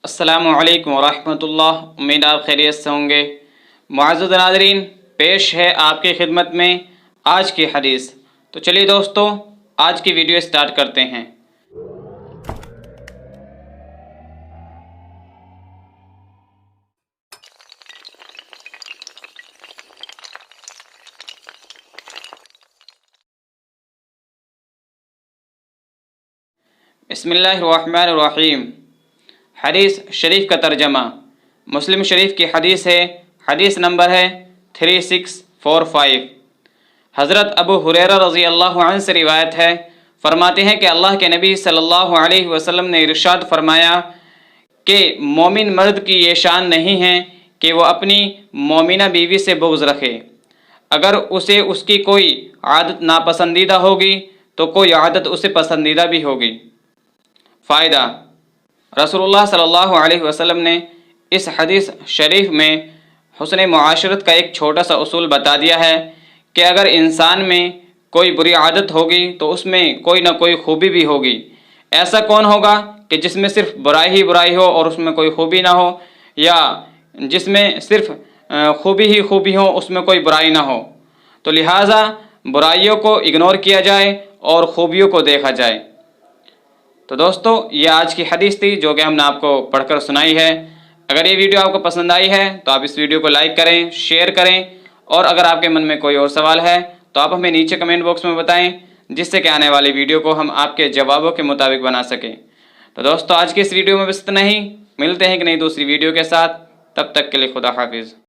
अस्सलामुअलैकुम वरहमतुल्लाह। उम्मीद आप खैरियत से होंगे। मुअज़्ज़ज़ नाज़रीन, पेश है आपकी खिदमत में आज की हदीस। तो चलिए दोस्तों, आज की वीडियो स्टार्ट करते हैं। बिस्मिल्लाहिर्रहमानिर्रहीम। हदीस शरीफ का तर्जमा मुस्लिम शरीफ की हदीस है। हदीस नंबर है 3645। हज़रत अबू हुरैरा रज़ी अल्लाहु अन्हु से रिवायत है, फरमाते हैं कि अल्लाह के नबी सल्लल्लाहु अलैहि वसल्लम ने इरशाद फरमाया कि मोमिन मर्द की ये शान नहीं है कि वो अपनी मोमिना बीवी से बुग़्ज़ रखे। अगर उसे उसकी कोई आदत नापसंदीदा होगी तो कोई आदत उसे पसंदीदा भी होगी। फ़ायदा, रसूलुल्लाह सल्लल्लाहु अलैहि वसल्लम ने इस हदीस शरीफ में हुस्न मुआशरत का एक छोटा सा उसूल बता दिया है कि अगर इंसान में कोई बुरी आदत होगी तो उसमें कोई ना कोई खूबी भी होगी। ऐसा कौन होगा कि जिसमें सिर्फ बुराई ही बुराई हो और उसमें कोई खूबी ना हो, या जिसमें सिर्फ खूबी ही खूबी हो उसमें कोई बुराई ना हो। तो लिहाजा बुराइयों को इग्नोर किया जाए और खूबियों को देखा जाए। तो दोस्तों, ये आज की हदीस थी जो कि हमने आपको पढ़कर सुनाई है। अगर ये वीडियो आपको पसंद आई है तो आप इस वीडियो को लाइक करें, शेयर करें, और अगर आपके मन में कोई और सवाल है तो आप हमें नीचे कमेंट बॉक्स में बताएं, जिससे कि आने वाली वीडियो को हम आपके जवाबों के मुताबिक बना सकें। तो दोस्तों, आज की इस वीडियो में बस इतना ही। मिलते हैं कि नई दूसरी वीडियो के साथ। तब तक के लिए खुदा हाफिज़।